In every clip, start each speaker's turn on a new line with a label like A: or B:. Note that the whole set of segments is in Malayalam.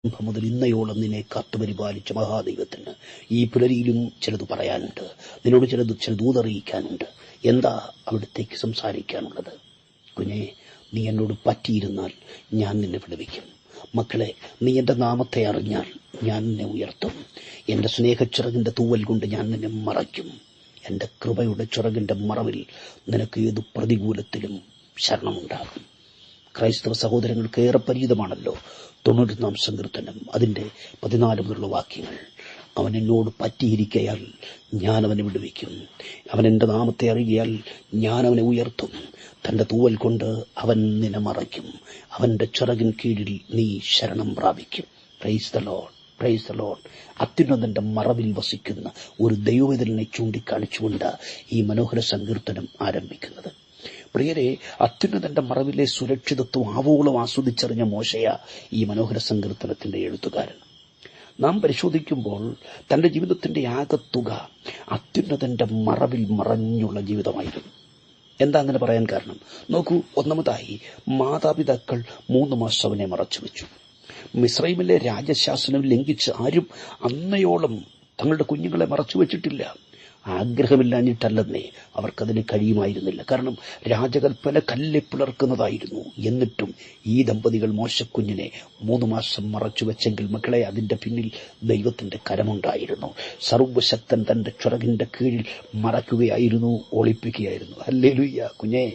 A: മുതൽ ഇന്നയോളം നിന്നെ കാത്തുപരിപാലിച്ച മഹാദൈവത്തിന് ഈ പുലരിയിലും ചിലത് പറയാനുണ്ട്. നിന്നോട് ചിലത് ഊതറിയിക്കാനുണ്ട്. എന്താ അവിടത്തേക്ക് സംസാരിക്കാനുള്ളത്? കുഞ്ഞെ, നീ എന്നോട് പറ്റിയിരുന്നാൽ ഞാൻ നിന്നെ വിടുവിക്കും. മക്കളെ, നീ എന്റെ നാമത്തെ അറിഞ്ഞാൽ ഞാൻ നിന്നെ ഉയർത്തും. എന്റെ സ്നേഹച്ചിറകിന്റെ തൂവൽ കൊണ്ട് ഞാൻ നിന്നെ മറയ്ക്കും. എന്റെ കൃപയുടെ ചിറകിന്റെ മറവിൽ നിനക്ക് ഏതു പ്രതികൂലത്തിലും ശരണമുണ്ടാകും. ക്രൈസ്തവ സഹോദരങ്ങൾക്ക് ഏറെ പരിചിതമാണല്ലോ 91-ാം സങ്കീർത്തനം, അതിന്റെ 14 മുതലുള്ള വാക്യങ്ങൾ. അവൻ എന്നോട് പറ്റിയിരിക്കയാൽ ഞാൻ അവനെ വിടുവിക്കും. അവൻ എന്റെ നാമത്തെ അറിയാൽ ഞാൻ അവനെ ഉയർത്തും. തന്റെ തൂവൽ കൊണ്ട് അവൻ നിന്നെ മറയ്ക്കും. അവന്റെ ചിറകിൻ കീഴിൽ നീ ശരണം പ്രാപിക്കും. Praise the Lord, praise the Lord. അത്യുന്നതന്റെ മറവിൽ വസിക്കുന്ന ഒരു ദൈവവേദനെ ചൂണ്ടിക്കാണിച്ചുകൊണ്ട് ഈ മനോഹര സങ്കീർത്തനം ആരംഭിക്കുന്നത്. പ്രിയരെ, അത്യുന്നതന്റെ മറവിലെ സുരക്ഷിതത്വം ആവോളം ആസ്വദിച്ചറിഞ്ഞ മോശയ ഈ മനോഹര സങ്കീർത്തനത്തിന്റെ എഴുത്തുകാരൻ. നാം പരിശോധിക്കുമ്പോൾ തന്റെ ജീവിതത്തിന്റെ ആകത്തുക അത്യുന്നതന്റെ മറവിൽ മറഞ്ഞുള്ള ജീവിതമായിരുന്നു. എന്താ അങ്ങനെ പറയാൻ കാരണം? നോക്കൂ, ഒന്നാമതായി മാതാപിതാക്കൾ 3 മാസം അവനെ മറച്ചുവെച്ചു. മിസ്രൈമിലെ രാജശാസനം ലംഘിച്ച് ആരും അന്നയോളം തങ്ങളുടെ കുഞ്ഞുങ്ങളെ മറച്ചുവെച്ചിട്ടില്ല. ആഗ്രഹമില്ലാഞ്ഞിട്ടല്ലെന്നേ, അവർക്കതിന് കഴിയുമായിരുന്നില്ല. കാരണം രാജകൽപ്പന കല്ലെ പിളർക്കുന്നതായിരുന്നു. എന്നിട്ടും ഈ ദമ്പതികൾ മോശക്കുഞ്ഞിനെ 3 മാസം മറച്ചുവെച്ചെങ്കിൽ മക്കളെ, അതിന്റെ പിന്നിൽ ദൈവത്തിന്റെ കരമുണ്ടായിരുന്നു. സർവശക്തൻ തന്റെ ചിറകിന്റെ കീഴിൽ മറയ്ക്കുകയായിരുന്നു, ഒളിപ്പിക്കുകയായിരുന്നു. ഹല്ലേലൂയ. കുഞ്ഞെ,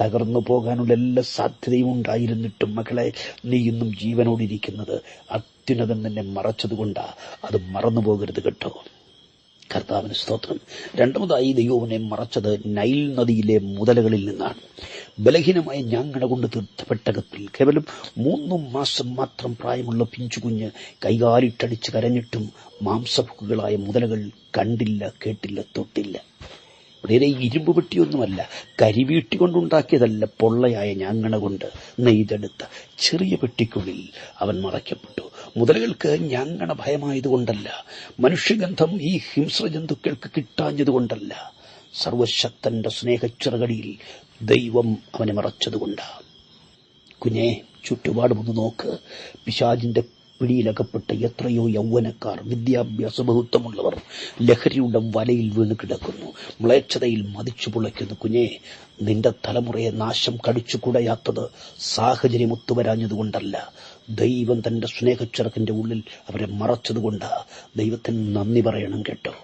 A: തകർന്നു പോകാനുള്ള എല്ലാ സാധ്യതയും ഉണ്ടായിരുന്നിട്ടും മക്കളെ, നീ ഇന്നും ജീവനോടിരിക്കുന്നത് അത്യുന്നതൻ നിന്നെ മറച്ചതുകൊണ്ടാ. അത് മറന്നു പോകരുത് കേട്ടോ. കർത്താവിന് സ്തോത്രം. രണ്ടാമതായി ദൈവനെ മറച്ചത് നൈൽ നദിയിലെ മുതലകളിൽ നിന്നാണ്. ബലഹീനമായ ഞാങ്ങണ കൊണ്ട് തീർത്ത പെട്ടകത്തിൽ കേവലം 3 മാസം മാത്രം പ്രായമുള്ള പിഞ്ചുകുഞ്ഞ് കൈകാലിട്ടടിച്ച് കരഞ്ഞിട്ടും മാംസഭുക്കുകളായ മുതലകൾ കണ്ടില്ല, കേട്ടില്ല, തൊട്ടില്ല. വളരെ ഇരുമ്പ് പെട്ടിയൊന്നുമല്ല, കരിവീട്ടി കൊണ്ടുണ്ടാക്കിയതല്ല, പൊള്ളയായ ഞാങ്ങണ കൊണ്ട് നെയ്തെടുത്ത ചെറിയ പെട്ടിക്കുള്ളിൽ അവൻ മറയ്ക്കപ്പെട്ടു. മുതലകൾക്ക് ഞാങ്ങണ ഭയമായതുകൊണ്ടല്ല, മനുഷ്യഗന്ധം ഈ ഹിംസ്രജന്തുക്കൾക്ക് കിട്ടാഞ്ഞതുകൊണ്ടല്ല, സർവശക്തന്റെ സ്നേഹച്ചിറകടിയിൽ ദൈവം അവനെ മറച്ചതുകൊണ്ടാണ്. കുഞ്ഞെ, ചുറ്റുപാടുമൊന്ന് നോക്ക്. പിശാചിന്റെ പിടിയിലകപ്പെട്ട എത്രയോ യൗവനക്കാർ, വിദ്യാഭ്യാസ ബഹുത്വമുള്ളവർ ലഹരിയുടെ വലയിൽ വീണ് കിടക്കുന്നു, മ്ലേച്ഛതയിൽ മതിച്ചു പുളയ്ക്കുന്നു. കുഞ്ഞെ, നിന്റെ തലമുറയെ നാശം കടിച്ചു കുടയാത്തത് സാഹചര്യം ഒത്തുവരാഞ്ഞതുകൊണ്ടല്ല, ദൈവം തന്റെ സ്നേഹച്ചിറകിന്റെ ഉള്ളിൽ അവരെ മറച്ചതുകൊണ്ട്. ദൈവത്തിന് നന്ദി പറയണം കേട്ടോ.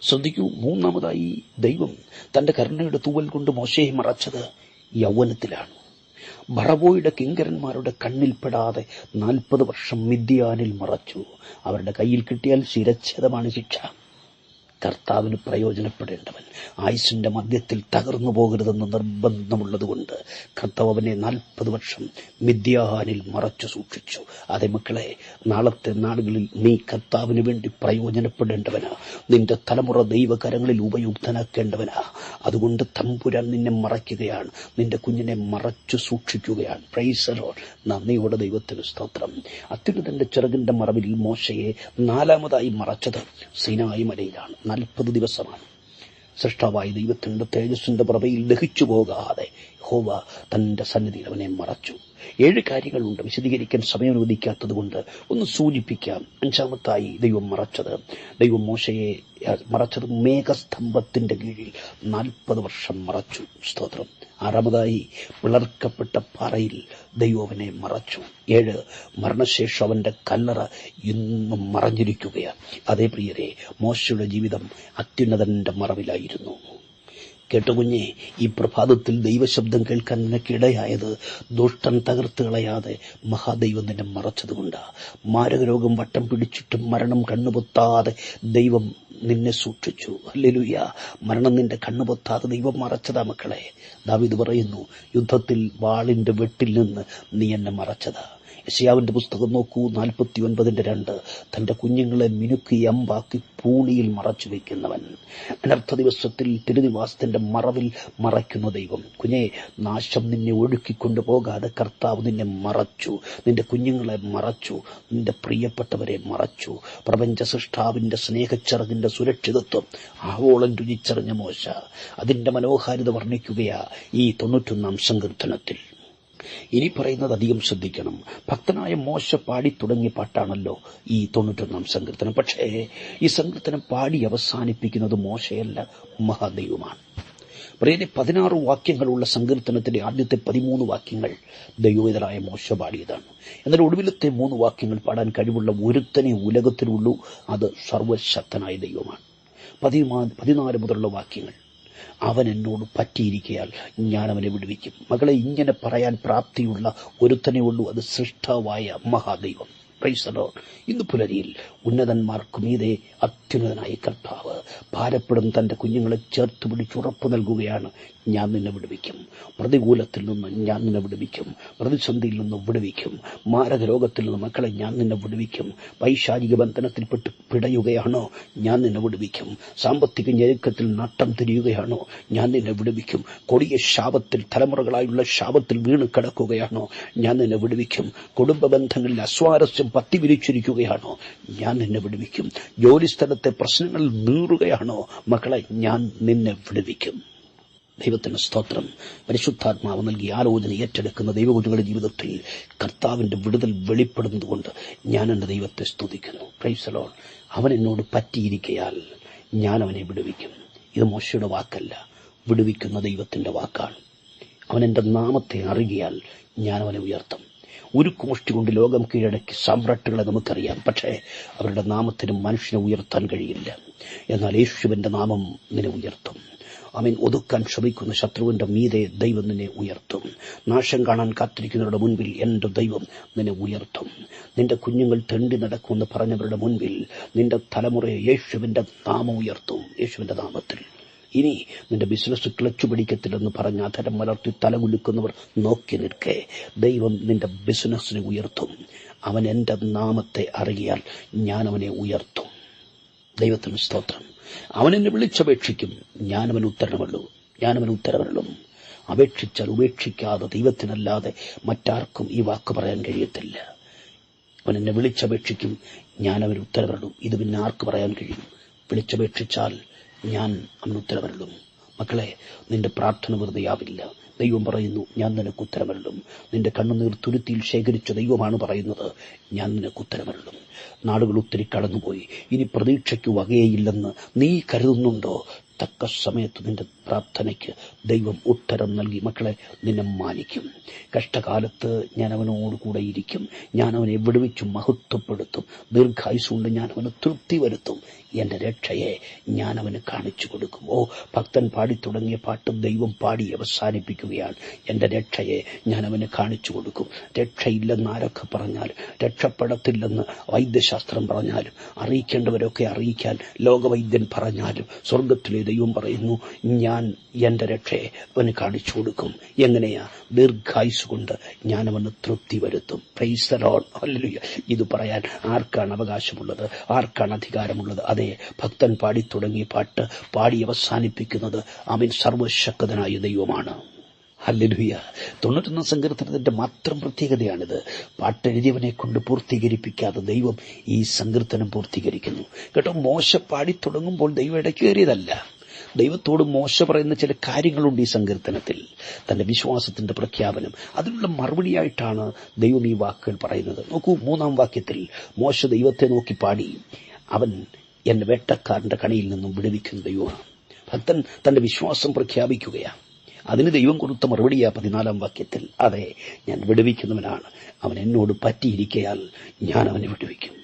A: ശ്രദ്ധിക്കൂ, മൂന്നാമതായി ദൈവം തന്റെ കരുണയുടെ തൂവൽ കൊണ്ട് മോശയെ മറച്ചത് യൗവനത്തിലാണ്. ഫറവോയുടെ കിങ്കരന്മാരുടെ കണ്ണിൽപ്പെടാതെ 40 വർഷം മിദ്യാനിൽ മറച്ചു. അവരുടെ കയ്യിൽ കിട്ടിയാൽ ശിരച്ഛേദമാണ് ശിക്ഷ. കർത്താവിന് പ്രയോജനപ്പെടേണ്ടവൻ ആയുസ്സിന്റെ മധ്യത്തിൽ തകർന്നു പോകരുതെന്ന് നിർബന്ധമുള്ളതുകൊണ്ട് കർത്താവ് അവനെ 40 വർഷം മിദ്യാനിൽ മറച്ചു സൂക്ഷിച്ചു. അതേ മക്കളെ, നാളത്തെ നാളുകളിൽ നീ കർത്താവിന് വേണ്ടി പ്രയോജനപ്പെടേണ്ടവനാ. നിന്റെ തലമുറ ദൈവകരങ്ങളിൽ ഉപയുക്തനാക്കേണ്ടവനാ. അതുകൊണ്ട് തമ്പുരാൻ നിന്നെ മറയ്ക്കുകയാണ്, നിന്റെ കുഞ്ഞിനെ മറച്ചു സൂക്ഷിക്കുകയാണ്. Price the Lord. നന്ദിയോടെ ദൈവത്തിന് സ്തോത്രം. അത്യുന്നതന്റെ ചിറകിന്റെ മറവിൽ മോശയെ 4ാമതായി മറച്ചത് സീനായി മലയിലാണ്. 40 ദിവസമാണ്. സൃഷ്ടാവായ ദൈവത്തിന്റെ തേജസ്സിന്റെ പ്രഭയിൽ ദഹിച്ചു പോകാതെ യഹോവ തന്റെ സന്നിധിയിൽ അവനെ മറച്ചു. 7 കാര്യങ്ങളുണ്ട്, വിശദീകരിക്കാൻ സമയം അനുവദിക്കാത്തത് കൊണ്ട് ഒന്ന് സൂചിപ്പിക്കാം. 5ാമത്തായി ദൈവം മോശയെ മറച്ചത് മേഘസ്തംഭത്തിന്റെ കീഴിൽ 40 വർഷം മറച്ചു. സ്തോത്രം. 6ാമതായി പിളർക്കപ്പെട്ട പാറയിൽ ദൈവം അവനെ മറച്ചു. 7, മരണശേഷം അവന്റെ കല്ലറ ഇന്നും മറഞ്ഞിരിക്കുകയാണ്. അതേ പ്രിയരെ, മോശയുടെ ജീവിതം അത്യുന്നതന്റെ മറവിലായിരുന്നു. കേട്ടുകുഞ്ഞെ, ഈ പ്രഭാതത്തിൽ ദൈവശബ്ദം കേൾക്കാൻ നിനക്കിടയായത് ദുഷ്ടൻ തകർത്ത് കളയാതെ മഹാദൈവം നിന്നെ മറച്ചതുകൊണ്ടാ. മാരകരോഗം വട്ടം പിടിച്ചിട്ടും മരണം കണ്ണുപൊത്താതെ ദൈവം നിന്നെ സൂക്ഷിച്ചു. ഹല്ലേലൂയ. മരണം നിന്റെ കണ്ണുപൊത്താതെ ദൈവം മറച്ചതാ മക്കളെ. ദാവീദ് പറയുന്നു, യുദ്ധത്തിൽ വാളിന്റെ വെട്ടിൽ നിന്ന് നീ എന്നെ മറച്ചതാ. യെശയ്യാവിന്റെ പുസ്തകം നോക്കൂ, 49:2. തന്റെ കുഞ്ഞുങ്ങളെ മിനുക്കി അമ്പാക്കി പൂണിയിൽ മറച്ചു വയ്ക്കുന്നവൻ, അനർത്ഥ ദിവസത്തിൽ തിരുനിവാസത്തിന്റെ മറവിൽ മറയ്ക്കുന്ന ദൈവം. കുഞ്ഞെ, നാശം നിന്നെ ഒഴുക്കിക്കൊണ്ടു പോകാതെ കർത്താവ് നിന്നെ മറച്ചു. നിന്റെ കുഞ്ഞുങ്ങളെ മറച്ചു, നിന്റെ പ്രിയപ്പെട്ടവരെ മറച്ചു. പ്രപഞ്ച സൃഷ്ടാവിന്റെ സ്നേഹച്ചിറകിന്റെ സുരക്ഷിതത്വം ആവോളം രുചിച്ചറിഞ്ഞ മോശ അതിന്റെ മനോഹാരിത വർണ്ണിക്കുകയാ ഈ 91-ാം സങ്കീർത്തനത്തിൽ. ഇനി പറയുന്നത് അധികം ശ്രദ്ധിക്കണം. ഭക്തനായ മോശ പാടി തുടങ്ങിയ പാട്ടാണല്ലോ ഈ 91 സങ്കീർത്തനം. പക്ഷേ ഈ സങ്കീർത്തനം പാടി അവസാനിപ്പിക്കുന്നത് മോശയല്ല, മഹാദൈവമാണ്. പ്രിയരെ, 16 വാക്യങ്ങളുള്ള സങ്കീർത്തനത്തിന്റെ ആദ്യത്തെ 13 വാക്യങ്ങൾ ദൈവവേദനായ മോശ പാടിയതാണ്. എന്നാൽ ഒടുവിലത്തെ 3 വാക്യങ്ങൾ പാടാൻ കഴിവുള്ള ഒരുത്തനെ ഉലകത്തിലുള്ളൂ, അത് സർവശക്തനായ ദൈവമാണ്. 14 മുതലുള്ള വാക്യങ്ങൾ, അവൻ എന്നോട് പറ്റിയിരിക്കയാൽ ഞാൻ അവനെ വിടുവിക്കും. മകളെ, ഇങ്ങനെ പറയാൻ പ്രാപ്തിയുള്ള ഒരുത്തനെ ഉള്ളൂ, അത് സൃഷ്ടാവായ മഹാദൈവം. Price the Lord. ഇന്ന് പുലരിയിൽ ഉന്നതന്മാർക്കു മീതെ അത്യുന്നതനായ കർത്താവ് ഭാരപ്പെടുന്ന തന്റെ കുഞ്ഞുങ്ങളെ ചേർത്ത് പിടിച്ചുറപ്പ് നൽകുകയാണ്. ഞാൻ നിന്നെ വിടുവിക്കും, പ്രതികൂലത്തിൽ നിന്ന് ഞാൻ നിന്നെ വിടുവിക്കും, പ്രതിസന്ധിയിൽ നിന്ന് വിടുവിക്കും, മാരക രോഗത്തിൽ നിന്ന് മക്കളെ ഞാൻ നിന്നെ വിടുവിക്കും. പൈശാചിക ബന്ധനത്തിൽപ്പെട്ട് പിടയുകയാണോ? ഞാൻ നിന്നെ വിടുവിക്കും. സാമ്പത്തിക ഞെരുക്കത്തിൽ നട്ടം തിരിയുകയാണോ? ഞാൻ നിന്നെ വിടുവിക്കും. കൊടിയ ശാപത്തിൽ, തലമുറകളായുള്ള ശാപത്തിൽ വീണ് കിടക്കുകയാണോ? ഞാൻ നിന്നെ വിടുവിക്കും. കുടുംബ ബന്ധങ്ങളിൽ അസ്വാരസ്യം പത്തി വിരിച്ചിരിക്കുകയാണോ? ഞാൻ നിന്നെ വിടുവിക്കും. ജോലിസ്ഥലത്തെ പ്രശ്നങ്ങൾ നീറുകയാണോ? മക്കളെ, ഞാൻ നിന്നെ വിടുവിക്കും. ദൈവത്തിന് സ്തോത്രം. പരിശുദ്ധാത്മാവ് നൽകി ആലോചന ഏറ്റെടുക്കുന്ന ദൈവകുഞ്ഞുങ്ങളുടെ ജീവിതത്തിൽ കർത്താവിന്റെ വിടുതൽ വെളിപ്പെടുന്നതുകൊണ്ട് ഞാൻ എന്റെ ദൈവത്തെ സ്തുതിക്കുന്നു. Price the Lord. അവൻ എന്നോട് പറ്റിയിരിക്കയാൽ ഞാൻ അവനെ വിടുവിക്കും. ഇത് മോശയുടെ വാക്കല്ല, വിടുവിക്കുന്ന ദൈവത്തിന്റെ വാക്കാണ്. അവൻ എന്റെ നാമത്തെ അറിയാൽ ഞാൻ അവനെ ഉയർത്തും. ഒരു കോഷ്ടി കൊണ്ട് ലോകം കീഴടക്കി സാമ്രാട്ടുകളെ നമുക്കറിയാം. പക്ഷേ അവരുടെ നാമത്തിന് മനുഷ്യനെ ഉയർത്താൻ കഴിയില്ല. എന്നാൽ യേശുവിന്റെ നാമം നിന്നെ ഉയർത്തും. അവൻ ഒതുക്കാൻ ശ്രമിക്കുന്ന ശത്രുവിന്റെ മീതെ ദൈവം നിന്നെ ഉയർത്തും. നാശം കാണാൻ കാത്തിരിക്കുന്നവരുടെ മുൻപിൽ എന്റെ ദൈവം നിന്നെ ഉയർത്തും. നിന്റെ കുഞ്ഞുങ്ങൾ തെണ്ടി നടക്കുമെന്ന് പറഞ്ഞവരുടെ മുൻപിൽ നിന്റെ തലമുറയെ യേശുവിന്റെ നാമം ഉയർത്തും. യേശുവിന്റെ നാമത്തിൽ. ഇനി നിന്റെ ബിസിനസ് ക്ലച്ചു പിടിക്കത്തില്ലെന്ന് പറഞ്ഞ അധരം മലർത്തി തലകുലുക്കുന്നവർ നോക്കി നിൽക്കെ ദൈവം നിന്റെ ബിസിനസ്സിനെ ഉയർത്തും. അവൻ എന്റെ നാമത്തെ അറിയാൽ ഞാൻ അവനെ ഉയർത്തും. ദൈവത്തിന് സ്തോത്രം. അവൻ എന്നെ വിളിച്ചപേക്ഷിക്കും, ഞാനവന് ഉത്തരമരുളും. അപേക്ഷിച്ചാൽ ഉപേക്ഷിക്കാതെ ദൈവത്തിനല്ലാതെ മറ്റാർക്കും ഈ വാക്ക് പറയാൻ കഴിയത്തില്ല. അവൻ എന്നെ വിളിച്ചപേക്ഷിക്കും, ഞാനവന് ഉത്തരമരുളും. ഇത് പിന്നെ ആർക്ക് പറയാൻ കഴിയും? വിളിച്ചപേക്ഷിച്ചാൽ ഞാൻ അവന് ഉത്തരമരുളും. മക്കളെ, നിന്റെ പ്രാർത്ഥന വെറുതെയാവില്ല. ദൈവം പറയുന്നു, ഞാൻ നിനക്ക് ഉത്തരമരുളും. നിന്റെ കണ്ണുനീർ തുരുത്തിയിൽ ശേഖരിച്ച ദൈവമാണ് പറയുന്നത്, ഞാൻ നിനക്ക് ഉത്തരമരുളും. നാടുകൾ ഒത്തിരി കടന്നുപോയി, ഇനി പ്രതീക്ഷയ്ക്ക് വകയേയില്ലെന്ന് നീ കരുതുന്നുണ്ടോ? തക്ക സമയത്ത് നിന്റെ പ്രാർത്ഥനയ്ക്ക് ദൈവം ഉത്തരം നൽകി മക്കളെ നിന്നെ മാനിക്കും. കഷ്ടകാലത്ത് ഞാൻ അവനോട് കൂടെ ഇരിക്കും. ഞാൻ അവനെ വിടുവിച്ചു മഹത്വപ്പെടുത്തും. ദീർഘായുസുകൊണ്ട് ഞാൻ അവന് തൃപ്തി വരുത്തും. എന്റെ രക്ഷയെ ഞാൻ അവന് കാണിച്ചു കൊടുക്കും. ഓ, ഭക്തൻ പാടി തുടങ്ങിയ പാട്ട് ദൈവം പാടി അവസാനിപ്പിക്കുകയാണ്. എന്റെ രക്ഷയെ ഞാൻ അവന് കാണിച്ചു കൊടുക്കും. രക്ഷയില്ലെന്ന് ആരൊക്കെ പറഞ്ഞാലും, രക്ഷപ്പെടത്തില്ലെന്ന് വൈദ്യശാസ്ത്രം പറഞ്ഞാലും, അറിയിക്കേണ്ടവരൊക്കെ അറിയിക്കാൻ ലോകവൈദ്യൻ പറഞ്ഞാലും, സ്വർഗത്തിലെ ദൈവം പറയുന്നു, ഞാൻ എന്റെ രക്ഷയെ അവന് കാണിച്ചു കൊടുക്കും. എങ്ങനെയാ? ദീർഘായുസ് കൊണ്ട് ഞാൻ അവന് തൃപ്തി വരുത്തും. Price the Lord. ഹല്ലേലൂയ. ഇത് പറയാൻ ആർക്കാണ് അവകാശമുള്ളത്? ആർക്കാണ് അധികാരമുള്ളത്? അതെ, ഭക്തൻ പാടി തുടങ്ങിയ പാട്ട് പാടി അവസാനിപ്പിക്കുന്നത് അവൻ സർവശക്തനായ ദൈവമാണ്. ഹല്ലേലൂയ. 91 സങ്കീർത്തനത്തിന്റെ മാത്രം പ്രത്യേകതയാണിത്. പാട്ടെഴുതിയവനെ കൊണ്ട് പൂർത്തീകരിപ്പിക്കാതെ ദൈവം ഈ സങ്കീർത്തനം പൂർത്തീകരിക്കുന്നു. കേട്ടോ, മോശ പാടി തുടങ്ങുമ്പോൾ ദൈവം ഇടയ്ക്ക് കയറിയതല്ല. ദൈവത്തോട് മോശ പറയുന്ന ചില കാര്യങ്ങളുണ്ട് ഈ സങ്കീർത്തനത്തിൽ. തന്റെ വിശ്വാസത്തിന്റെ പ്രഖ്യാപനം, അതിനുള്ള മറുപടിയായിട്ടാണ് ദൈവം ഈ വാക്കുകൾ പറയുന്നത്. നോക്കൂ, 3-ാം വാക്യത്തിൽ മോശ ദൈവത്തെ നോക്കി പാടി, അവൻ എന്നെ വേട്ടക്കാരന്റെ കണിയിൽ നിന്നും വിടുവിക്കുന്ന ദൈവമാണ്. ഭക്തൻ തന്റെ വിശ്വാസം പ്രഖ്യാപിക്കുകയാണ്. അതിന് ദൈവം കൊടുത്ത മറുപടിയാ 14-ാം വാക്യത്തിൽ. അതെ, ഞാൻ വിടുവിക്കുന്നവനാണ്. അവൻ എന്നോട് പറ്റിയിരിക്കയാൽ ഞാൻ അവനെ വിടുവിക്കും.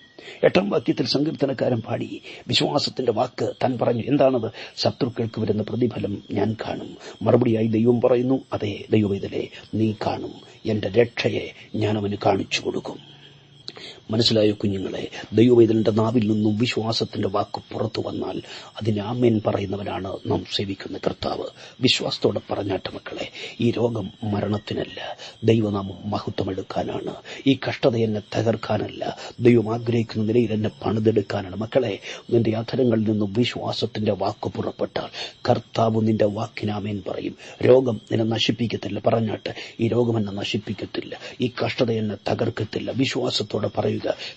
A: 8-ാം വാക്യത്തിൽ സങ്കീർത്തനക്കാരൻ പാടി വിശ്വാസത്തിന്റെ വാക്ക് താൻ പറഞ്ഞു. എന്താണത്? ശത്രുക്കൾക്ക് വരുന്ന പ്രതിഫലം ഞാൻ കാണും. മറുപടിയായി ദൈവം പറയുന്നു, അതെ ദൈവവേദലേ, നീ കാണും. എന്റെ രക്ഷയെ ഞാൻ അവന് കാണിച്ചു കൊടുക്കും. മനസ്സിലായോ കുഞ്ഞുങ്ങളെ? ദൈവവേദനയുടെ നാവിൽ നിന്നും വിശ്വാസത്തിന്റെ വാക്ക് പുറത്തു വന്നാൽ അതിന് ആമേൻ പറയുന്നവനാണ് നാം സേവിക്കുന്ന കർത്താവ്. വിശ്വാസത്തോടെ പറഞ്ഞാട്ട മക്കളെ, ഈ രോഗം മരണത്തിനല്ല, ദൈവനാമം മഹത്വമെടുക്കാനാണ്. ഈ കഷ്ടത എന്നെ തകർക്കാനല്ല, ദൈവം ആഗ്രഹിക്കുന്ന നിലയിൽ എന്നെ പണിതെടുക്കാനാണ്. മക്കളെ, നിന്റെ അധരങ്ങളിൽ നിന്നും വിശ്വാസത്തിന്റെ വാക്ക് പുറപ്പെട്ടാൽ കർത്താവ് നിന്റെ വാക്കിന് ആമേൻ പറയും. രോഗം നിന്നെ നശിപ്പിക്കത്തില്ല. പറഞ്ഞാട്ട്, ഈ രോഗം എന്നെ നശിപ്പിക്കത്തില്ല, ഈ കഷ്ടത എന്നെ തകർക്കത്തില്ല. വിശ്വാസത്തോടെ പറയുക,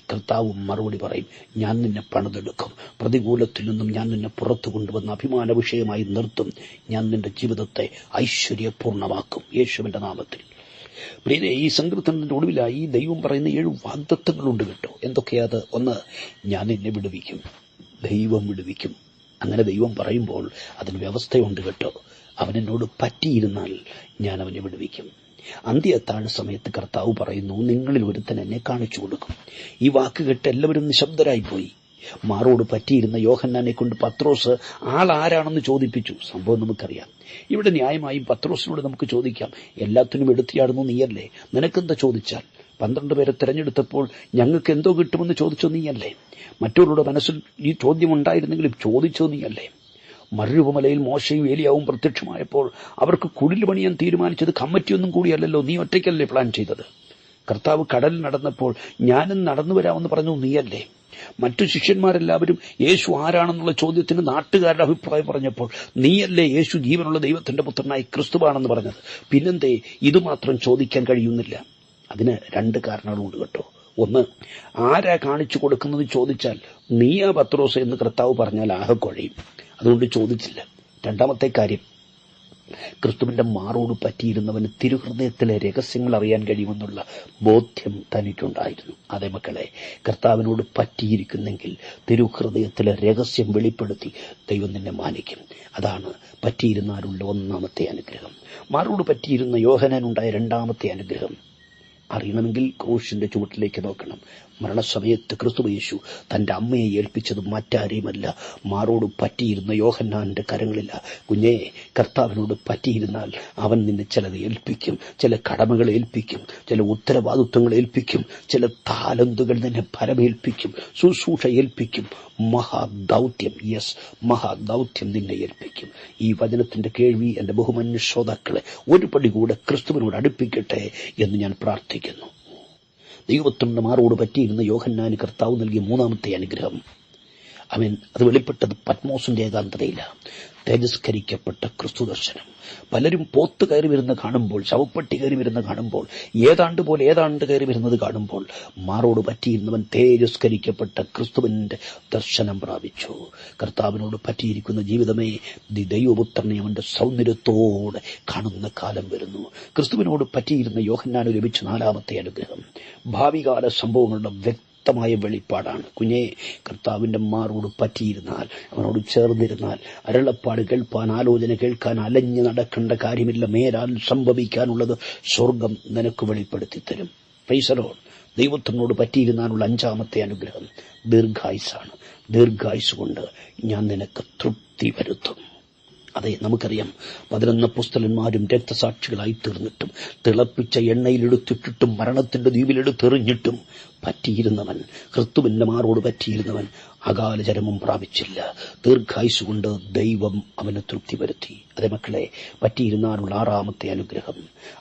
A: കർത്താവ് മറുപടി പറയും, ഞാൻ നിന്നെ പണിതെടുക്കും. പ്രതികൂലത്തിൽ നിന്നും ഞാൻ നിന്നെ പുറത്തു കൊണ്ടുവന്ന് അഭിമാന വിഷയമായി നിർത്തും. ഞാൻ നിന്റെ ജീവിതത്തെ ഐശ്വര്യപൂർണമാക്കും. യേശുവിന്റെ നാമത്തിൽ. പ്രിയരെ, ഈ സങ്കീർത്തനത്തിന്റെ ഒടുവിലായി ദൈവം പറയുന്ന 7 വാഗ്ദത്തങ്ങളുണ്ട് കേട്ടോ. എന്തൊക്കെയാത്? ഒന്ന്, ഞാൻ എന്നെ വിടുവിക്കും. ദൈവം വിടുവിക്കും. അങ്ങനെ ദൈവം പറയുമ്പോൾ അതിന് വ്യവസ്ഥയുണ്ട് കേട്ടോ. അവൻ എന്നോട് പറ്റിയിരുന്നാൽ ഞാൻ അവനെ വിടുവിക്കും. അന്ത്യത്താഴ സമയത്ത് കർത്താവ് പറയുന്നു, നിങ്ങളിൽ ഒരുത്തൻ എന്നെ കാണിച്ചു കൊടുക്കും. ഈ വാക്ക് കേട്ട് എല്ലാവരും നിശബ്ദരായിപ്പോയി. മാറോട് പറ്റിയിരുന്ന യോഹന്നാനെ കൊണ്ട് പത്രോസ് ആളാരാണെന്ന് ചോദിപ്പിച്ചു. സംഭവം നമുക്കറിയാം. ഇവിടെ ന്യായമായും പത്രോസിനോട് നമുക്ക് ചോദിക്കാം, എല്ലാത്തിനും എടുത്തിയാടുന്നു നീയല്ലേ? നിനക്കെന്താ ചോദിച്ചാൽ? 12 പേരെ തിരഞ്ഞെടുത്തപ്പോൾ ഞങ്ങൾക്ക് എന്തോ കിട്ടുമെന്ന് ചോദിച്ചോ നീയല്ലേ? മറ്റവരുടെ മനസ്സിൽ ഈ ചോദ്യം ഉണ്ടായിരുന്നെങ്കിലും ചോദിച്ചോ നീയല്ലേ? മറുരൂപമലയിൽ മോശയും ഏലിയാവും പ്രത്യക്ഷമായപ്പോൾ അവർക്ക് കുടിൽ പണിയാൻ തീരുമാനിച്ചത് കമ്മിറ്റിയൊന്നും കൂടിയല്ലല്ലോ, നീ ഒറ്റയ്ക്കല്ലേ പ്ലാൻ ചെയ്തത്? കർത്താവ് കടലിൽ നടന്നപ്പോൾ ഞാനും നടന്നു വരാമെന്ന് പറഞ്ഞു, നീയല്ലേ? മറ്റു ശിഷ്യന്മാരെല്ലാവരും യേശു ആരാണെന്നുള്ള ചോദ്യത്തിന് നാട്ടുകാരുടെ അഭിപ്രായം പറഞ്ഞപ്പോൾ നീയല്ലേ യേശു ജീവനുള്ള ദൈവത്തിന്റെ പുത്രനായി ക്രിസ്തുവാണെന്ന് പറഞ്ഞത്? പിന്നെന്തേ ഇതുമാത്രം ചോദിക്കാൻ കഴിയുന്നില്ല? അതിന് 2 കാരണങ്ങളുണ്ട് കേട്ടോ. ഒന്ന്, ആരാ കാണിച്ചു കൊടുക്കുന്നത് ചോദിച്ചാൽ നീയാ പത്രോസ് എന്ന് കർത്താവ് പറഞ്ഞാൽ ആകെ കുഴയും. അതുകൊണ്ട് ചോദിച്ചില്ല. രണ്ടാമത്തെ കാര്യം, ക്രിസ്തുവിന്റെ മാറോട് പറ്റിയിരുന്നവന് തിരുഹൃദയത്തിലെ രഹസ്യങ്ങൾ അറിയാൻ കഴിയുമെന്നുള്ള ബോധ്യം തനിക്കുണ്ടായിരുന്നു. അതേ മക്കളെ, കർത്താവിനോട് പറ്റിയിരിക്കുന്നെങ്കിൽ തിരുഹൃദയത്തിലെ രഹസ്യം വെളിപ്പെടുത്തി ദൈവം നിന്നെ മാനിക്കും. അതാണ് പറ്റിയിരുന്നാലുള്ള 1ാമത്തെ അനുഗ്രഹം. മാറോട് പറ്റിയിരുന്ന യോഹന്നാനുണ്ടായ 2ാമത്തെ അനുഗ്രഹം അറിയണമെങ്കിൽ ക്രൂശിന്റെ ചുവട്ടിലേക്ക് നോക്കണം. മരണസമയത്ത് ക്രിസ്തുയേശു തന്റെ അമ്മയെ ഏൽപ്പിച്ചത് മറ്റാരെയുമല്ല, മാറോട് പറ്റിയിരുന്ന യോഹന്നാന്റെ കരങ്ങളില്ല. കുഞ്ഞേ, കർത്താവിനോട് പറ്റിയിരുന്നാൽ അവൻ നിന്നെ ചിലത് ഏൽപ്പിക്കും, ചില കടമകൾ ഏൽപ്പിക്കും, ചില ഉത്തരവാദിത്വങ്ങൾ ഏൽപ്പിക്കും, ചില താലന്തുകൾ നിന്നെ ഫലമേൽപ്പിക്കും, ശുശ്രൂഷ ഏൽപ്പിക്കും, മഹാദൗത്യം, മഹാദൗത്യം നിന്നെ ഏൽപ്പിക്കും. ഈ വചനത്തിന്റെ കേൾവി എന്റെ ബഹുമാന്യ ശ്രോതാക്കളെ ഒരു പടി കൂടെ ക്രിസ്തുവിനോട് അടുപ്പിക്കട്ടെ എന്ന് ഞാൻ പ്രാർത്ഥിക്കുന്നു. ദൈവത്തിന്റെ മാറോട് പറ്റിയിരുന്ന യോഹന്നാന് കർത്താവ് നൽകിയ 3ാമത്തെ അനുഗ്രഹം, അത് വെളിപ്പെട്ടത് പത്മോസിന്റെ ഏകാന്തതയില്ല. തേജസ്കരിക്കപ്പെട്ട ക്രിസ്തു ദർശനം. പലരും പോത്ത് കയറി വരുന്ന കാണുമ്പോൾ, ശവപ്പെട്ടി കയറി വരുന്ന കാണുമ്പോൾ, ഏതാണ്ട് കയറി വരുന്നത് കാണുമ്പോൾ, മാറോട് പറ്റിയിരുന്നവൻ തേജസ്കരിക്കപ്പെട്ട ക്രിസ്തുവിന്റെ ദർശനം പ്രാപിച്ചു. കർത്താവിനോട് പറ്റിയിരിക്കുന്ന ജീവിതമേ ദൈവപുത്രനെ അവന്റെ സൗന്ദര്യത്തോടെ കാണുന്ന കാലം വരുന്നു. ക്രിസ്തുവിനോട് പറ്റിയിരുന്ന യോഹന്നാന് ലഭിച്ച 4ാമത്തെ അനുഗ്രഹം ഭാവികാല സംഭവങ്ങളുടെ വ്യക്തമായ വെളിപ്പാടാണ്. കുഞ്ഞേ, കർത്താവിന്റെ മാറോട് പറ്റിയിരുന്നാൽ, അവനോട് ചേർന്നിരുന്നാൽ, അരുളപ്പാട് കേൾപ്പാൻ, ആലോചന കേൾക്കാൻ അലഞ്ഞു നടക്കേണ്ട കാര്യമില്ല. മേലാൽ സംഭവിക്കാനുള്ളത് സ്വർഗം നിനക്ക് വെളിപ്പെടുത്തി തരും. Praise the Lord. ദൈവത്തിനോട് പറ്റിയിരുന്നാലുള്ള 5ാമത്തെ അനുഗ്രഹം ദീർഘായുസ്സാണ്. ദീർഘായുസ് കൊണ്ട് ഞാൻ നിനക്ക് തൃപ്തി വരുത്തും. അതെ, നമുക്കറിയാം, 11 അപ്പോസ്തലന്മാരും രക്തസാക്ഷികളായി തീർന്നിട്ടും, തിളപ്പിച്ച എണ്ണയിലെടുത്തിട്ടിട്ടും, മരണത്തിന്റെ ദ്വീപിലെടുത്തെറിഞ്ഞിട്ടും പറ്റിയിരുന്നവൻ, ക്രിസ്തുവിന്റെ മാറോട് പറ്റിയിരുന്നവൻ അകാല ചരമം പ്രാപിച്ചില്ല. ദീർഘായുസ് കൊണ്ട് ദൈവം അവന് തൃപ്തി വരുത്തി. അതേ മക്കളെ, പറ്റിയിരുന്നാലുള്ള 6ാമത്തെ അനുഗ്രഹം,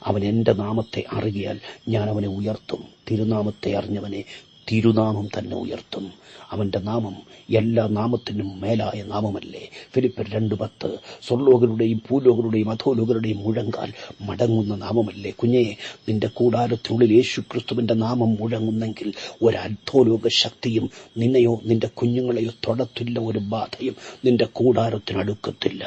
A: അവൻ എന്റെ നാമത്തെ അറിയാൽ ഞാൻ അവനെ ഉയർത്തും. തിരുനാമത്തെ അറിഞ്ഞവനെ തിരുനാമം തന്നെ ഉയർത്തും. അവന്റെ നാമം എല്ലാ നാമത്തിനും മേലായ നാമമല്ലേ? ഫിലിപ്പിയർ 2:10. സ്വർലോകരുടെയും ഭൂലോകരുടെയും അധോലോകരുടെയും മുഴങ്കാൽ മടങ്ങുന്ന നാമമല്ലേ? കുഞ്ഞേ, നിന്റെ കൂടാരത്തിനുള്ളിൽ യേശു ക്രിസ്തുവിന്റെ നാമം മുഴങ്ങുന്നെങ്കിൽ ഒരു അധോലോക ശക്തിയും നിന്നെയോ നിന്റെ കുഞ്ഞുങ്ങളെയോ തൊടത്തില്ല. ഒരു ബാധയും നിന്റെ കൂടാരത്തിനടുക്കത്തില്ല.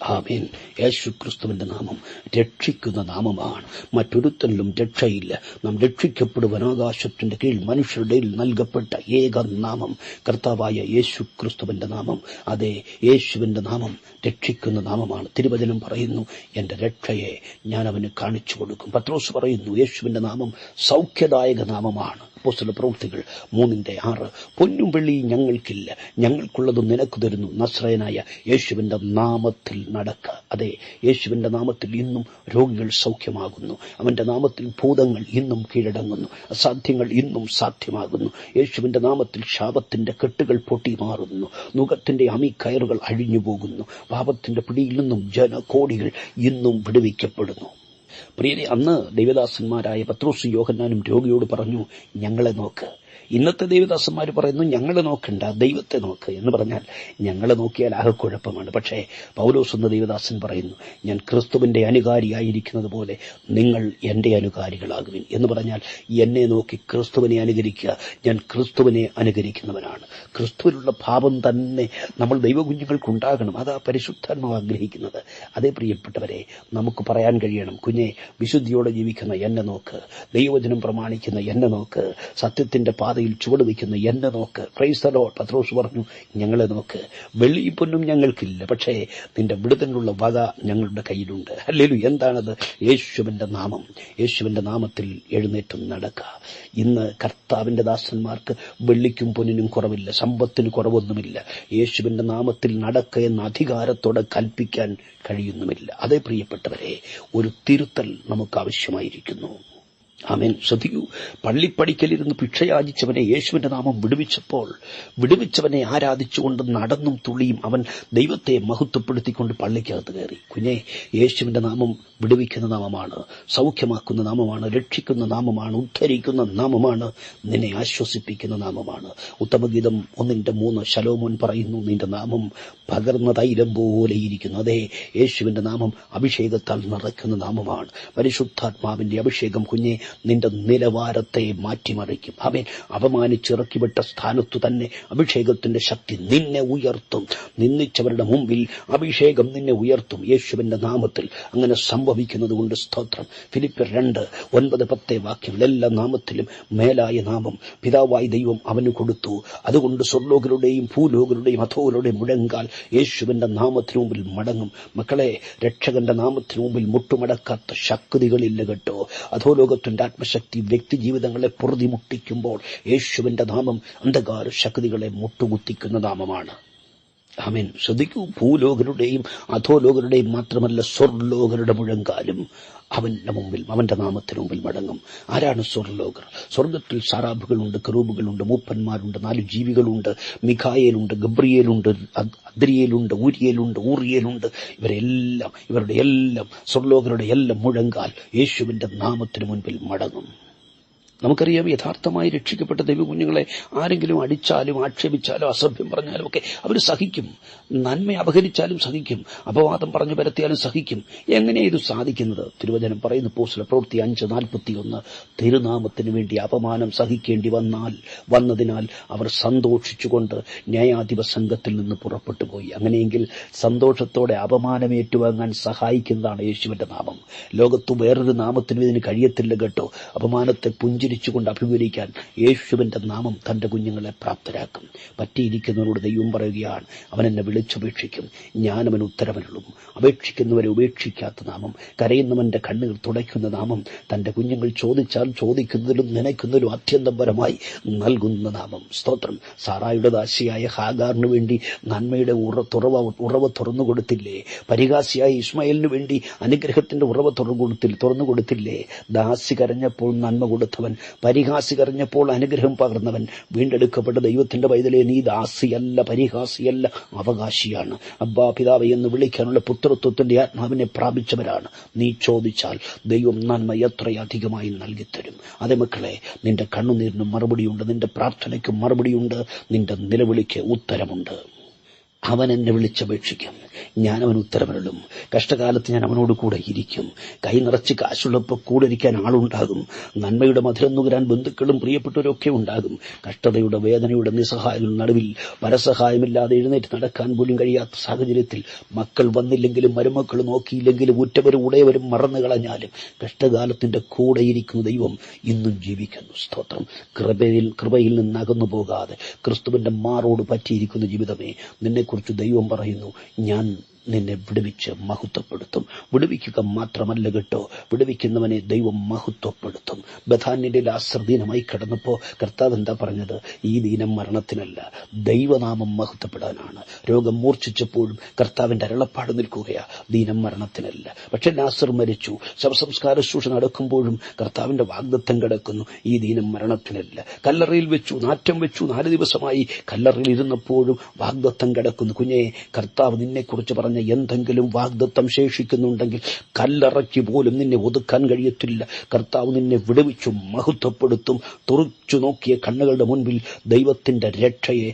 A: ആമേൻ. യേശു ക്രിസ്തുവിന്റെ നാമം രക്ഷിക്കുന്ന നാമമാണ്. മറ്റൊരുത്തരിലും രക്ഷയില്ല. നാം രക്ഷിക്കപ്പെടുവാൻ ആകാശത്തിന്റെ കീഴിൽ മനുഷ്യരുടെ നൽകപ്പെട്ട ഏക നാമം കർത്താവായ യേശു ക്രിസ്തുവിന്റെ നാമം. അതെ, യേശുവിന്റെ നാമം രക്ഷിക്കുന്ന നാമമാണ്. തിരുവചനം പറയുന്നു, എന്റെ രക്ഷയെ ഞാൻ അവന് കാണിച്ചു കൊടുക്കും. പത്രോസ് പറയുന്നു, യേശുവിന്റെ നാമം സൗഖ്യദായക നാമമാണ്. അപ്പോസ്തല പ്രവൃത്തികൾ 3:6. പൊന്നും വെള്ളിയും ഞങ്ങൾക്കില്ല, ഞങ്ങൾക്കുള്ളത് നിനക്ക് തരുന്നു. നസ്രയനായ യേശുവിന്റെ നാമത്തിൽ നടക്ക. അതെ, യേശുവിന്റെ നാമത്തിൽ ഇന്നും രോഗികൾ സൗഖ്യമാകുന്നു. അവന്റെ നാമത്തിൽ ഭൂതങ്ങൾ ഇന്നും കീഴടങ്ങുന്നു. അസാധ്യങ്ങൾ ഇന്നും സാധ്യമാകുന്നു. യേശുവിന്റെ നാമത്തിൽ ശാപത്തിന്റെ കെട്ടുകൾ പൊട്ടി മാറുന്നു. നുകത്തിന്റെ അമിക്കയറുകൾ അഴിഞ്ഞു പോകുന്നു. പാപത്തിന്റെ പിടിയിൽ നിന്നും ജനകോടികൾ ഇന്നും വിടുവിക്കപ്പെടുന്നു. പ്രിയരെ, അന്ന് ദൈവദാസന്മാരായ പത്രോസും യോഹന്നാനും രോഗിയോട് പറഞ്ഞു, ഞങ്ങളെ നോക്ക്. ഇന്നത്തെ ദൈവദാസന്മാർ പറയുന്നു, ഞങ്ങളെ നോക്കണ്ട, ദൈവത്തെ നോക്ക് എന്ന് പറഞ്ഞാൽ ഞങ്ങളെ നോക്കിയാൽ ആകെ കുഴപ്പമാണ്. പക്ഷേ പൗലോസ് എന്ന ദൈവദാസൻ പറയുന്നു, ഞാൻ ക്രിസ്തുവിന്റെ അനുകാരിയായിരിക്കുന്നത് പോലെ നിങ്ങൾ എന്റെ അനുകാരികളാകുവിൻ എന്ന് പറഞ്ഞാൽ എന്നെ നോക്കി ക്രിസ്തുവിനെ അനുകരിക്കുക. ഞാൻ ക്രിസ്തുവിനെ അനുകരിക്കുന്നവനാണ്. ക്രിസ്തുവിലുള്ള ഭാവം തന്നെ നമ്മൾ ദൈവകുഞ്ഞുങ്ങൾക്കുണ്ടാകണം. അതാ പരിശുദ്ധാത്മാവ് ആഗ്രഹിക്കുന്നത്. അതേ പ്രിയപ്പെട്ടവരെ, നമുക്ക് പറയാൻ കഴിയണം, കുഞ്ഞെ, വിശുദ്ധിയോടെ ജീവിക്കുന്ന എന്നെ നോക്ക്, ദൈവവചനം പ്രമാണിക്കുന്ന എന്നെ നോക്ക്, സത്യത്തിന്റെ പാതയിൽ ചുവട് വയ്ക്കുന്ന എന്നെ നോക്ക്. Price the Lord. പത്രോസ് പറഞ്ഞു, ഞങ്ങളെ നോക്ക്. വെള്ളിയും പൊന്നും ഞങ്ങൾക്കില്ല, പക്ഷേ നിന്റെ വിടുതലിനുള്ള വക ഞങ്ങളുടെ കയ്യിലുണ്ട്. ഹല്ലേലൂയ. എന്താണത്? യേശുവിന്റെ നാമം. യേശുവിന്റെ നാമത്തിൽ എഴുന്നേറ്റ് നടക്കുക. ഇന്ന് കർത്താവിന്റെ ദാസന്മാർക്ക് വെള്ളിക്കും പൊന്നിനും കുറവില്ല, സമ്പത്തിന് കുറവൊന്നുമില്ല. യേശുവിന്റെ നാമത്തിൽ നടക്കുക എന്ന അധികാരത്തോടെ കൽപ്പിക്കാൻ കഴിയുന്നുമില്ല. അതേ പ്രിയപ്പെട്ടവരെ, ഒരു തിരുത്തൽ നമുക്ക് ആവശ്യമായിരിക്കുന്നു. ആമേൻ. ശ്രദ്ധിക്കൂ, പള്ളിപ്പടിക്കലിരുന്ന് ഭിക്ഷയാചിച്ചവനെ യേശുവിന്റെ നാമം വിടുവിച്ചവനെ ആരാധിച്ചുകൊണ്ട് നടന്നും തുള്ളിയും അവൻ ദൈവത്തെ മഹത്വപ്പെടുത്തിക്കൊണ്ട് പള്ളിക്കകത്ത് കയറി. കുഞ്ഞെ, യേശുവിന്റെ നാമം വിടുവിക്കുന്ന നാമമാണ്, സൗഖ്യമാക്കുന്ന നാമമാണ്, രക്ഷിക്കുന്ന നാമമാണ്, ഉദ്ധരിക്കുന്ന നാമമാണ്, നിന്നെ ആശ്വസിപ്പിക്കുന്ന നാമമാണ്. ഉത്തമഗീതം 1:3 ശലോമോൻ പറയുന്നു, നിന്റെ നാമം പകർന്ന തൈലം പോലെയിരിക്കുന്നു. അതേ, യേശുവിന്റെ നാമം അഭിഷേകത്താൽ നിറയ്ക്കുന്ന നാമമാണ്. പരിശുദ്ധാത്മാവിന്റെ അഭിഷേകം കുഞ്ഞെ നിന്റെ നിലവാരത്തെ മാറ്റിമറിക്കും. അവൻ അപമാനിച്ചിറക്കിവിട്ട സ്ഥാനത്തു തന്നെ അഭിഷേകത്തിന്റെ ശക്തി നിന്നെ ഉയർത്തും. നിന്ദിച്ചവരുടെ മുമ്പിൽ അഭിഷേകം നിന്നെ ഉയർത്തും യേശുവിന്റെ നാമത്തിൽ. അങ്ങനെ സംഭവിക്കുന്നത് കൊണ്ട് സ്തോത്രം. ഫിലിപ്പിയർ 2:9-10 വാക്യങ്ങൾ, എല്ലാ നാമത്തിലും മേലായ നാമം പിതാവായ ദൈവം അവന് കൊടുത്തു. അതുകൊണ്ട് സ്വർലോകരുടെയും ഭൂലോകരുടെയും അധോലോകരുടെയും മുഴങ്കാൽ യേശുവിന്റെ നാമത്തിനു മുമ്പിൽ മടങ്ങും. മക്കളെ, രക്ഷകന്റെ നാമത്തിനു മുമ്പിൽ മുട്ടുമടക്കാത്ത ശക്തികളില്ല കേട്ടോ. അധോലോകത്തിന്റെ ആത്മശക്തി വ്യക്തി ജീവിതങ്ങളെ പൊറുതിമുട്ടിക്കുമ്പോൾ യേശുവിന്റെ നാമം അന്ധകാര ശക്തികളെ മുട്ടുകുത്തിക്കുന്ന നാമമാണ്. ആമേൻ. ശ്രദ്ധിക്കൂ, ഭൂലോകരുടെയും അധോലോകരുടെയും മാത്രമല്ല, സ്വർലോകരുടെ മുഴങ്കാലും അവന്റെ മുമ്പിൽ, അവന്റെ നാമത്തിന് മുമ്പിൽ മടങ്ങും. ആരാണ് സ്വർലോകർ? സ്വർഗത്തിൽ സാറാബുകളുണ്ട്, കെറൂബുകളുണ്ട്, മൂപ്പന്മാരുണ്ട്, 4 ജീവികളുണ്ട്, മിഖായേലുണ്ട്, ഗബ്രിയേലുണ്ട്, അദ്രിയേലുണ്ട്, ഊറിയേലുണ്ട്. ഇവരുടെ എല്ലാം സ്വർലോകരുടെ എല്ലാം മുഴങ്കാൽ യേശുവിന്റെ നാമത്തിന് മുൻപിൽ മടങ്ങും. നമുക്കറിയാം, യഥാർത്ഥമായി രക്ഷിക്കപ്പെട്ട ദൈവകുഞ്ഞുങ്ങളെ ആരെങ്കിലും അടിച്ചാലും ആക്ഷേപിച്ചാലും അസഭ്യം പറഞ്ഞാലും ഒക്കെ അവർ സഹിക്കും. നന്മ അപഹരിച്ചാലും സഹിക്കും. അപവാദം പറഞ്ഞു പരത്തിയാലും സഹിക്കും. എങ്ങനെയാണ് ഇത് സാധിക്കുന്നത്? തിരുവചനം പറയുന്നു, അപ്പോസ്തല പ്രവൃത്തി 5:41, തിരുനാമത്തിന് വേണ്ടി അപമാനം സഹിക്കേണ്ടി വന്നതിനാൽ അവർ സന്തോഷിച്ചുകൊണ്ട് ന്യായാധിപ സംഘത്തിൽ നിന്ന് പുറപ്പെട്ടു പോയി. അങ്ങനെയെങ്കിൽ സന്തോഷത്തോടെ അപമാനം ഏറ്റുവാങ്ങാൻ സഹായിക്കുന്നതാണ് യേശുവിന്റെ നാമം. ലോകത്ത് വേറൊരു നാമത്തിനും ഇതിന് കഴിയത്തില്ല കേട്ടോ. അപമാനത്തെ പുഞ്ചിരിച്ചുകൊണ്ട് അഭിമുഖീകരിക്കാൻ യേശുവിന്റെ നാമം തന്റെ കുഞ്ഞുങ്ങളെ പ്രാപ്തരാക്കും. പറ്റിയിരിക്കുന്നവരോട് ദൈവം പറയുകയാണ്, അവൻ എന്നെ വിളിച്ചപേക്ഷിക്കും, ഞാനവൻ ഉത്തരവരുളും. അപേക്ഷിക്കുന്നവരെ ഉപേക്ഷിക്കാത്ത നാമം, കരയുന്നവന്റെ കണ്ണുകൾ തുടയ്ക്കുന്ന നാമം, തന്റെ കുഞ്ഞുങ്ങൾ ചോദിച്ചാൽ ചോദിക്കുന്നതിലും നനയ്ക്കുന്നതിലും അത്യന്തപരമായി നൽകുന്ന നാമം. സ്തോത്രം. സാറായുടെ ദാസിയായ ഹാഗാറിന് വേണ്ടി നന്മയുടെ ഉറവ തുറന്നു കൊടുത്തില്ലേ? പരിഹാസിയായ ഇസ്മായേലിന് വേണ്ടി അനുഗ്രഹത്തിന്റെ ഉറവ തുറന്നു കൊടുത്തില്ലേ? ദാസി കരഞ്ഞപ്പോൾ നന്മ കൊടുത്തവൻ, പരിഹാസി കരഞ്ഞപ്പോൾ അനുഗ്രഹം പകർന്നവൻ. വീണ്ടെടുക്കപ്പെട്ട ദൈവത്തിന്റെ പൈതലേ, നീ ദാസിയല്ല, പരിഹാസിയല്ല, അവകാശിയാണ്. അബ്ബാ പിതാവേ എന്ന് വിളിക്കാനുള്ള പുത്രത്വത്തിന്റെ ആത്മാവിനെ പ്രാപിച്ചവരാണ്. നീ ചോദിച്ചാൽ ദൈവം നന്മ എത്രയധികമായി നൽകിത്തരും. അതേ മക്കളെ, നിന്റെ കണ്ണുനീരിനും മറുപടിയുണ്ട്, നിന്റെ പ്രാർത്ഥനയ്ക്കും മറുപടിയുണ്ട്, നിന്റെ നിലവിളിക്ക് ഉത്തരമുണ്ട്. അവൻ എന്നെ വിളിച്ചപേക്ഷിക്കും, ഞാനവൻ ഉത്തരവരുളും. കഷ്ടകാലത്ത് ഞാൻ അവനോട് കൂടെ ഇരിക്കും. കൈ നിറച്ച് കാശുള്ളപ്പോൾ കൂടെ ഇരിക്കാൻ ആളുണ്ടാകും. നന്മയുടെ മധുരം നുകരാൻ ബന്ധുക്കളും പ്രിയപ്പെട്ടവരൊക്കെ ഉണ്ടാകും. കഷ്ടതയുടെ വേദനയുടെ നിസ്സഹായ നടുവിൽ പരസഹായമില്ലാതെ എഴുന്നേറ്റ് നടക്കാൻ പോലും കഴിയാത്ത സാഹചര്യത്തിൽ മക്കൾ വന്നില്ലെങ്കിലും മരുമക്കൾ നോക്കിയില്ലെങ്കിലും ഉറ്റവരും ഉടയവരും മറന്നു കളഞ്ഞാലും കഷ്ടകാലത്തിന്റെ കൂടെ ഇരിക്കുന്ന ദൈവം ഇന്നും ജീവിക്കുന്നു. സ്തോത്രം. കൃപയിൽ നിന്ന് അകന്നു പോകാതെ ക്രിസ്തുവിന്റെ മാറോട് പറ്റിയിരിക്കുന്ന ജീവിതമേ, നിന്നെക്കുറിച്ച് ദൈവം പറയുന്നു, ഞാൻ നിന്നെ വിടുവിച്ച് മഹത്വപ്പെടുത്തും. വിടുവിക്കുക മാത്രമല്ല കേട്ടോ, വിടുവിക്കുന്നവനെ ദൈവം മഹത്വപ്പെടുത്തും. ബഥാന്യന്റെ ലാസർദീനമായി കിടന്നപ്പോൾ കർത്താവ് എന്താ പറഞ്ഞത്? ഈ ദീനം മരണത്തിനല്ല, ദൈവനാമം മഹത്വപ്പെടാനാണ്. രോഗം മൂർച്ഛിച്ചപ്പോഴും കർത്താവിന്റെ അരുളപ്പാട് നിൽക്കുകയാ, ദീനം മരണത്തിനല്ല. പക്ഷെ ലാസർ മരിച്ചു. ശവസംസ്കാര ശുശ്രൂഷ നടക്കുമ്പോഴും കർത്താവിന്റെ വാഗ്ദത്തം കിടക്കുന്നു, ഈ ദീനം മരണത്തിനല്ല. കല്ലറയിൽ വെച്ചു, നാറ്റം വെച്ചു, 4 ദിവസമായി കല്ലറയിൽ ഇരുന്നപ്പോഴും വാഗ്ദത്തം കിടക്കുന്നു. കുഞ്ഞെ, കർത്താവ് നിന്നെക്കുറിച്ച് പറഞ്ഞ പറഞ്ഞ എന്തെങ്കിലും വാഗ്ദത്തം ശേഷിക്കുന്നുണ്ടെങ്കിൽ കല്ലറയ്ക്ക് പോലും നിന്നെ ഒതുക്കാൻ കഴിയത്തില്ല. കർത്താവ് നിന്നെ വിടുവിച്ചു മഹത്വപ്പെടുത്തും. തുറച്ചു നോക്കിയ കണ്ണുകളുടെ മുൻപിൽ ദൈവത്തിന്റെ രക്ഷയെ